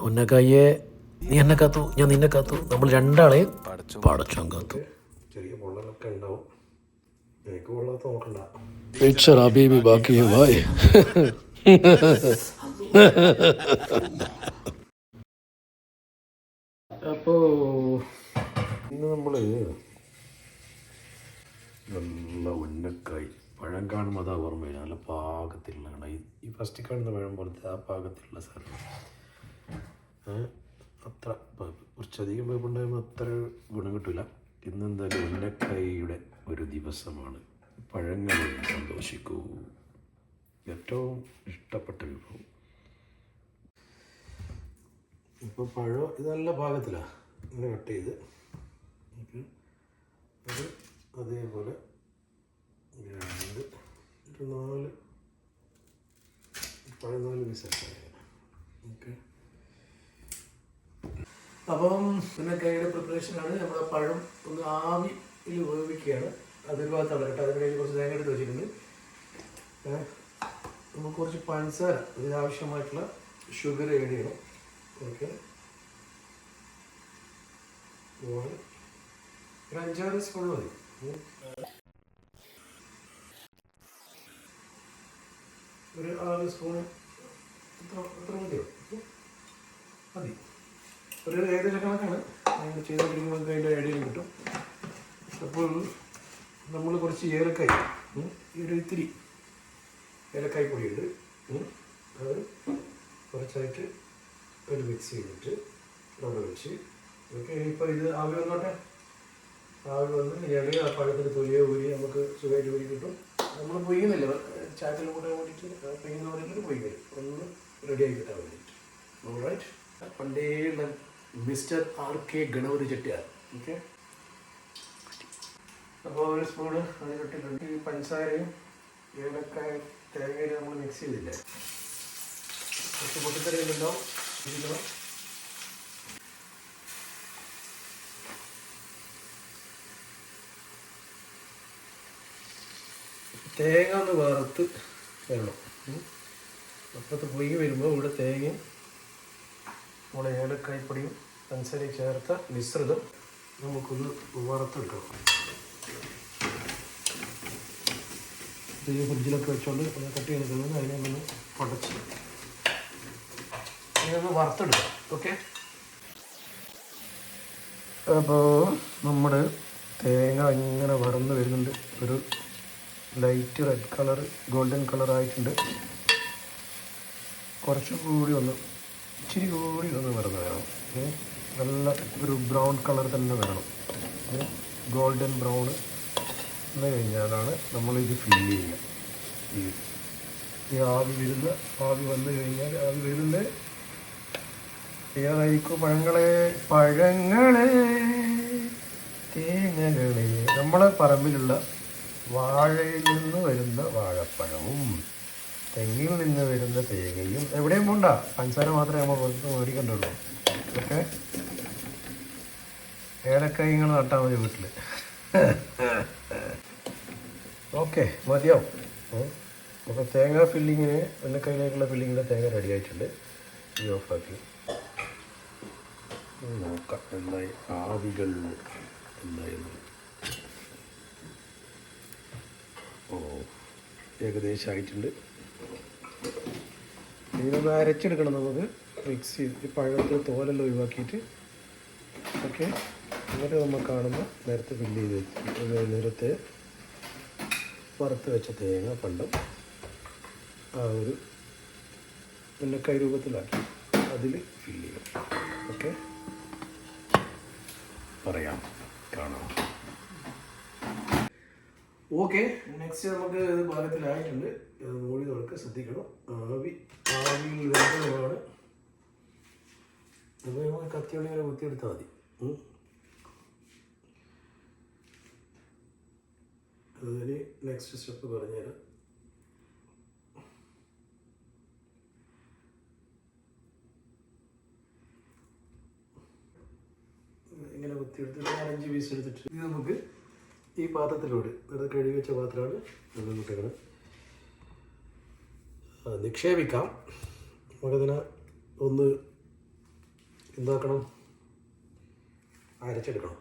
ഉന്നക്കായെ നീ എന്നെ കാത്തു, ഞാൻ നിന്നെ കാത്തു, നമ്മൾ രണ്ടാളെയും പടച്ചോൻ കാത്തു. ചെറിയ പൊള്ളലൊക്കെ ഉണ്ടാവും, എനിക്ക് പൊള്ളാത്ത നോക്കണ്ട. പിക്ചർ അബീബി ബാക്കി ഭായ്. അപ്പോൾ ഇന്ന് നമ്മൾ നല്ല ഉന്നക്കായി പഴം കാണുമ്പോൾ അതാ ഓർമ്മ വരും. നല്ല പാകത്തിലുള്ള കണ്ട ഈ ഫസ്റ്റ് കാണുന്ന പഴം പോലത്തെ ആ പാകത്തിലുള്ള സാധനം. അത്ര കുറച്ചധികം വേപ്പുണ്ടാകുമ്പോൾ അത്ര ഗുണം കിട്ടില്ല. ഇന്ന് എന്തായാലും ഉന്നക്കായിയുടെ ഒരു ദിവസമാണ്. പഴങ്ങളിൽ സന്തോഷിക്കൂ. ഏറ്റവും ഇഷ്ടപ്പെട്ട വിഭവം. ഇപ്പോൾ പഴം ഇത് നല്ല പാകത്തിലാണ് ഇങ്ങനെ കട്ട് ചെയ്ത് അത് അതേപോലെ 4 പഴം 4 പീസാണ്. ഓക്കെ, അപ്പം ഉന്നക്കായയുടെ പ്രിപ്പറേഷനാണ്. നമ്മൾ ആ പഴം ഒന്ന് ആവിയിൽ വേവിക്കുകയാണ്. അതൊരു ഭാഗത്ത് തളരട്ടെ. അതിന് കഴിഞ്ഞ് കുറച്ച് തേങ്ങ എടുത്ത് വെച്ചിട്ടുണ്ട്. നമുക്ക് കുറച്ച് പഞ്ചസാര, ഇതിനാവശ്യമായിട്ടുള്ള ഷുഗർ ആഡ് ചെയ്യണം. ഓക്കെ, ഒരു 5-6 സ്പൂൺ മതി. ഒരു 6 സ്പൂൺ എത്ര മതിയോ? മതി. ഒരു ഏകദേശം കണക്കാണ്. ഞങ്ങൾ ചെയ്തുകൊണ്ടിരിക്കുമ്പോൾ അതിൻ്റെ ഐഡിയയിൽ കിട്ടും. അപ്പോൾ നമ്മൾ കുറച്ച് ഏലക്കായി, ഈ ഒരു ഇത്തിരി ഏലക്കായ് പൊടിയുണ്ട്, അത് കുറച്ചായിട്ട് ഒരു മിക്സ് ചെയ്തിട്ട് അവിടെ വെച്ച്. ഓക്കെ, ഇപ്പോൾ ഇത് ആവി വന്നോട്ടെ. ആവി വന്ന് ഇയാൾ ആ പഴത്തിന് തൊലിയോ ഊരി നമുക്ക് സുഖമായിട്ട് ഊരി കിട്ടും. നമ്മൾ പൊയ്യുന്നില്ല, ചാറ്റിൽ കൂടെ വേണ്ടിയിട്ട് പൊയ്യുന്ന പറഞ്ഞിട്ട് പോയി വരും. ഒന്ന് റെഡിയായി കിട്ടാൻ വേണ്ടിയിട്ട്. ഓൾറൈറ്റ്, പണ്ടേയുള്ള mister RK Ganapathi Chettiar. Okay, അപ്പോൾ ഒരു സ്പൂണ് അതിലിട്ടിട്ടുണ്ട്. ഈ പഞ്ചസാരയും ഏലക്കായ തേങ്ങയിൽ നമ്മൾ മിക്സ് ചെയ്തില്ലേ, കുറച്ച് പൊട്ടിക്കറിയുന്നുണ്ടാവും, ഇരിക്കണം. തേങ്ങ ഒന്ന് വറുത്ത് വരണം. അപ്പുറത്ത് പൊയ്യ വരുമ്പോൾ ഇവിടെ തേങ്ങയും നമ്മുടെ ഏലക്കായ്പ്പൊടിയും പഞ്ചസാരയും ചേർത്ത മിശ്രിതം നമുക്കൊന്ന് വറുത്തെടുക്കണം. ഈ ഫ്രിഡ്ജിലൊക്കെ വെച്ചുകൊണ്ട് ഒന്ന് കട്ടി എടുക്കുന്നത് അതിനെ ഒന്ന് പൊടച്ച് അതിനൊന്ന് വറുത്തെടുക്കാം. ഓക്കെ, അപ്പോൾ നമ്മുടെ തേങ്ങ ഇങ്ങനെ വറന്ന് വരുന്നുണ്ട്. ഒരു light red colour, golden colour ആയിട്ടുണ്ട്. കുറച്ചുകൂടി ഒന്ന്, ഇച്ചിരി കൂടി ഒന്ന് വറന്ന് വരണം. നല്ല ഒരു ബ്രൗൺ കളർ തന്നെ വരണം. ഗോൾഡൻ ബ്രൗൺ വന്നു കഴിഞ്ഞാലാണ് നമ്മളിത് ഫില്ല് ചെയ്യുക. ഈ ആവി വന്നു കഴിഞ്ഞാൽ ആവി വരുന്നുണ്ട്. ഏതായിരിക്കും? പഴങ്ങളെ തേങ്ങകളെ. നമ്മളെ പറമ്പിലുള്ള വാഴയിൽ നിന്ന് വരുന്ന വാഴപ്പഴവും തെങ്ങിൽ നിന്ന് വരുന്ന തേങ്ങയും എവിടെയും പോണ്ട, പഞ്ചസാര മാത്രമേ നമ്മൾ പുറത്ത് മേടിക്കണ്ടുള്ളൂ. ഓക്കെ, ഏലക്കായ നിങ്ങൾ നട്ടാൽ മതി വീട്ടിൽ. ഓക്കെ, മതിയാവും. അപ്പോൾ തേങ്ങ ഫില്ലിങ്ങിന്, ഉന്നക്കായിലേക്കുള്ള ഫില്ലിങ്ങിൻ്റെ തേങ്ങ റെഡി ആയിട്ടുണ്ട്. ഈ ഓഫാക്കി നോക്കാം എന്തായി ആവികൾ എന്തായിരുന്നു. ഏകദേശം ആയിട്ടുണ്ട്. ഇതിനൊന്ന് അരച്ചെടുക്കണം നമുക്ക്. മിക്സ് ചെയ്ത് പഴത്തിൽ തോലെല്ലാം ഒഴിവാക്കിയിട്ട്. ഓക്കെ, എന്നിട്ട് നമ്മൾ കാണുമ്പോൾ നേരത്തെ ഫില്ല് ചെയ്ത് നേരത്തെ വറുത്ത് വെച്ച തേങ്ങ പണ്ടം ആ ഒരു ഉന്നക്കായ് രൂപത്തിലാക്കി അതിൽ ഫില്ല് ചെയ്യണം. ഓക്കെ, പറയാം, കാണാം. ഓക്കെ, നെക്സ്റ്റ് നമുക്ക് ഇത് പാകത്തിലായിട്ടുണ്ട്. മൂടി തുറക്ക്, ശ്രദ്ധിക്കണം. ആവിയിൽ വെന്തതാണ്. അപ്പോൾ നമുക്ക് കത്തിയോടെ ഇങ്ങനെ കുത്തിയെടുത്താൽ മതി. അതിന് നെക്സ്റ്റ് സ്റ്റെപ്പ് പറഞ്ഞുതരാം. ഇങ്ങനെ കുത്തിയെടുത്തിട്ട് 5 പീസ് എടുത്തിട്ട് ഇത് നമുക്ക് ഈ പാത്രത്തിലൂടെ, അത് കഴുകി വെച്ച പാത്രമാണ്, നമുക്കിങ്ങനെ നിക്ഷേപിക്കാം. നമുക്കതിനെ ഒന്ന് എന്താക്കണം, അരച്ചെടുക്കണം.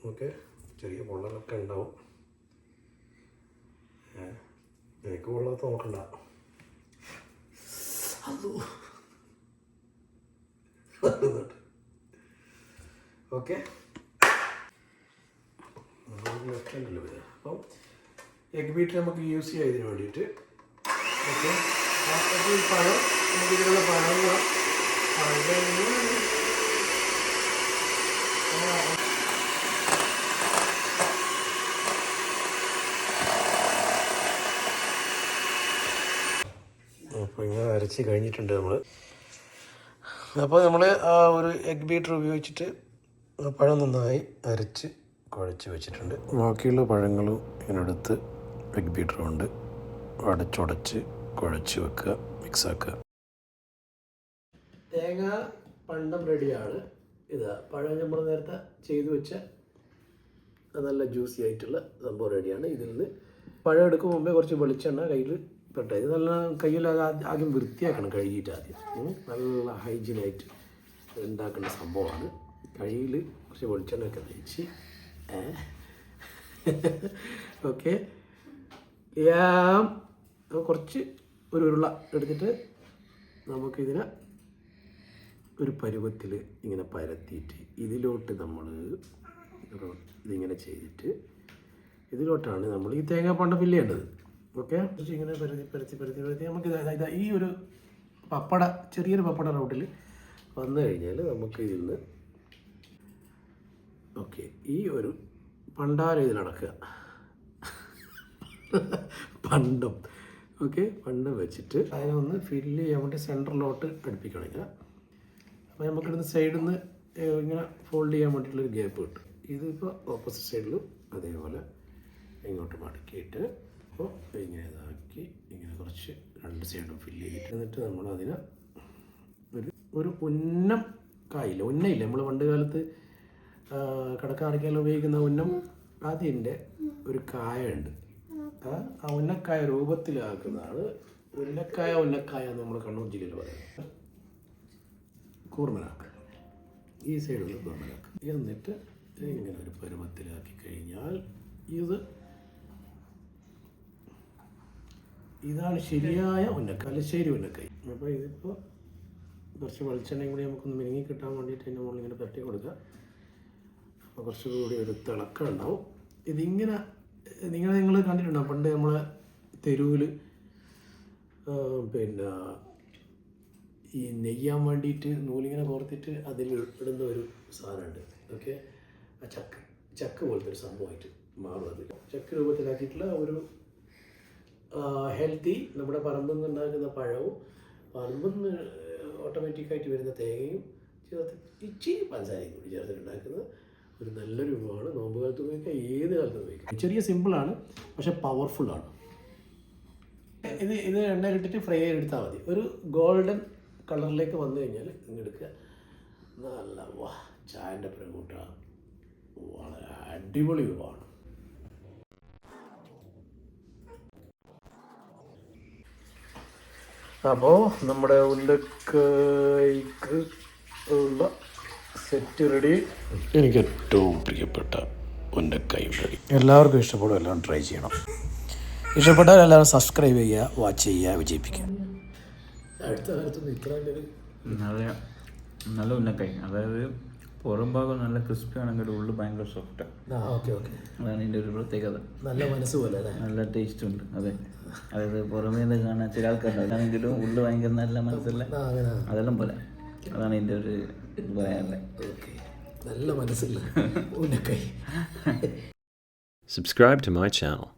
ഓക്കെ, ചെറിയ പൊള്ളലൊക്കെ ഉണ്ടാവും. എനിക്ക് പൊള്ളാത്ത നോക്കണ്ട. ഓക്കെ, വെക്കണ്ടല്ലോ. അപ്പം എഗ് ബീറ്റർ നമുക്ക് യൂസ് ചെയ്യാം ഇതിന് വേണ്ടിയിട്ട്. ഓക്കെ, അപ്പോൾ ഈ പഴം നമുക്ക് ഇതിലുള്ള പഴങ്ങൾ അപ്പോൾ ഇങ്ങനെ അരച്ച് കഴിഞ്ഞിട്ടുണ്ട് നമ്മൾ. അപ്പോൾ നമ്മൾ ആ ഒരു എഗ് ബീറ്റർ ഉപയോഗിച്ചിട്ട് പഴം നന്നായി അരച്ച് കുഴച്ച് വെച്ചിട്ടുണ്ട്. ബാക്കിയുള്ള പഴങ്ങളും ഇങ്ങനെ എടുത്ത് എഗ് ബീറ്റർ കൊണ്ട് അടച്ചുടച്ച് കുഴച്ച് വെക്കുക, മിക്സാക്കുക. തേങ്ങ പണ്ടം റെഡിയാണ്. ഇതാ പഴം നമ്മൾ നേരത്തെ ചെയ്തു വെച്ച നല്ല ജ്യൂസി ആയിട്ടുള്ള സംഭവം റെഡിയാണ്. ഇതിൽ നിന്ന് പഴം എടുക്കും മുമ്പേ കുറച്ച് വെളിച്ചെണ്ണ കയ്യിൽ പെട്ടെ. ഇത് നല്ല കയ്യിൽ ആദ്യം വൃത്തിയാക്കണം, കഴുകിയിട്ട് ആദ്യം. നല്ല ഹൈജീനായിട്ട് ഉണ്ടാക്കുന്ന സംഭവമാണ്. കയ്യിൽ കുറച്ച് വെളിച്ചെണ്ണയൊക്കെ തേച്ച് ഓക്കെ. കുറച്ച് ഒരു ഉരുള എടുത്തിട്ട് നമുക്കിതിനെ ഒരു പരുവത്തിൽ ഇങ്ങനെ പരത്തിയിട്ട് ഇതിലോട്ട് നമ്മൾ ഇതിങ്ങനെ ചെയ്തിട്ട് ഇതിലോട്ടാണ് നമ്മൾ ഈ തേങ്ങാപ്പണ്ടം ഫില്ല് ചെയ്യേണ്ടത്. ഓക്കെ, ഇങ്ങനെ പരത്തി നമുക്ക് ഈ ഒരു പപ്പട, ചെറിയൊരു പപ്പട റൗട്ടിൽ വന്നു കഴിഞ്ഞാൽ നമുക്ക് ഇതിൽ നിന്ന് ഓക്കെ ഈ ഒരു പണ്ടാരം ഇതിലടക്കുക. പണ്ടം ഓക്കെ, പണ്ടം വെച്ചിട്ട് അതിനെ ഒന്ന് ഫില്ല് ചെയ്യാൻ വേണ്ടി സെൻറ്ററിലോട്ട് അടുപ്പിക്കണം. ഇങ്ങനെ അപ്പോൾ നമുക്കിടുന്ന് സൈഡിൽ നിന്ന് ഇങ്ങനെ ഫോൾഡ് ചെയ്യാൻ വേണ്ടിയിട്ടുള്ളൊരു ഗ്യാപ്പ് കിട്ടും. ഇതിപ്പോൾ ഓപ്പോസിറ്റ് സൈഡിലും അതേപോലെ ഇങ്ങോട്ട് മടക്കിയിട്ട് അപ്പോൾ ഇങ്ങനെ ഇതാക്കി ഇങ്ങനെ കുറച്ച് രണ്ട് സൈഡും ഫില്ല് ചെയ്തിട്ട് എന്നിട്ട് നമ്മളതിനെ ഒരു ഉന്നം കായില്ല, ഉന്നയില്ല, നമ്മൾ പണ്ട് കാലത്ത് കടക്കാണിക്കാൻ ഉപയോഗിക്കുന്ന ഉന്നം, അതിൻ്റെ ഒരു കായുണ്ട്. ആ ഉന്നക്കായ രൂപത്തിലാക്കുന്നതാണ് ഉന്നക്കായ എന്ന് നമ്മൾ കണ്ണൂർ ജില്ലയിൽ പറയുന്നത്. കൂർമനാക്ക്, ഈ സൈഡിൽ കൂർമനാക്ക്. എന്നിട്ട് ഇങ്ങനെ ഒരു പരുവത്തിലാക്കി കഴിഞ്ഞാൽ ഇതാണ് ശരിയായ ഉന്നക്കായ, തലശ്ശേരി ഉന്നക്കായ. അപ്പോൾ ഇതിപ്പോൾ കുറച്ച് വെളിച്ചെണ്ണയും കൂടി നമുക്കൊന്ന് മിനുങ്ങി കിട്ടാൻ വേണ്ടിയിട്ട് അതിൻ്റെ മുകളിൽ ഇങ്ങനെ തട്ടി കൊടുക്കുക. അപ്പോൾ കുറച്ചുകൂടി ഒരു തിളക്കം ഉണ്ടാവും. ഇതിങ്ങനെ നിങ്ങൾ കണ്ടിട്ടുണ്ടാവും പണ്ട് നമ്മളെ തെരുവിൽ പിന്നെ ഈ നെയ്യാൻ വേണ്ടിയിട്ട് നൂലിങ്ങനെ കോർത്തിട്ട് അതിൽ ഇടുന്ന ഒരു സാധനമുണ്ട്. ഓക്കെ, ആ ചക്ക പോലത്തെ ഒരു സംഭവമായിട്ട് മാറും. അത് ചക്ക രൂപത്തിലാക്കിയിട്ടുള്ള ഒരു ഹെൽത്തി, നമ്മുടെ പറമ്പിൽ നിന്ന് ഉണ്ടാക്കുന്ന പഴവും പറമ്പിൽ നിന്ന് ഓട്ടോമാറ്റിക്കായിട്ട് വരുന്ന തേങ്ങയും ചേർത്ത് ഇച്ചിരി പഞ്ചസാരയും കൂടി ചേർത്തിട്ടുണ്ടാക്കുന്നത് ഒരു നല്ലൊരു വിഭവമാണ്. നോമ്പ് കാലത്ത് ഉപയോഗിക്കാം, ഏത് കാലത്ത് ഉപയോഗിക്കാം. ചെറിയ സിമ്പിളാണ്, പക്ഷെ പവർഫുള്ളാണ്. ഇത് എണ്ണയിലിട്ടിട്ട് ഫ്രൈ ചെയ്തെടുത്താൽ മതി. ഒരു ഗോൾഡൻ കളറിലേക്ക് വന്നു കഴിഞ്ഞാൽ ഇങ്ങെടുക്കുക. നല്ല ചായൻ്റെ ഒപ്പം കൂട്ടുക, വളരെ അടിപൊളി വിഭവമാണ്. അപ്പോൾ നമ്മുടെ ഉന്നക്കായ്ക്ക് ഉള്ള സെറ്റ് റെഡി. എനിക്ക് ഏറ്റവും പ്രിയപ്പെട്ട ഉന്നക്കായ റെഡി. എല്ലാവർക്കും ഇഷ്ടപ്പെടും, എല്ലാം ട്രൈ ചെയ്യണം. ഇഷ്ടപ്പെട്ടാൽ എല്ലാവരും സബ്സ്ക്രൈബ് ചെയ്യുക, വാച്ച് ചെയ്യുക, വിജയിപ്പിക്കുക. അടുത്ത കാലത്തൊന്നും ഇത്ര നല്ല ഉന്നക്കായി, അതായത് പുറം ഭാഗം നല്ല ക്രിസ്പി ആണെങ്കിൽ ഉള്ളിൽ ഭയങ്കര സോഫ്റ്റാണ്. ഓക്കെ ഓക്കെ, അതാണ് ഇതിൻ്റെ ഒരു പ്രത്യേകത. നല്ല മനസ്സ് പോലെ അല്ലേ, നല്ല ടേസ്റ്റ് ഉണ്ട്. അതെ, അതായത് പുറമേ നിന്ന് കാണാൻ ചില ആൾക്കാരുണ്ടാണെങ്കിലും ഉള്ളിൽ ഭയങ്കര നല്ല മനസ്സല്ല, അതെല്ലാം പോലെ. അതാണ് ഇതിൻ്റെ ഒരു പറയാനുള്ളത്. ഓക്കെ, നല്ല മനസ്സില്ല unnakkayi. Subscribe to my channel.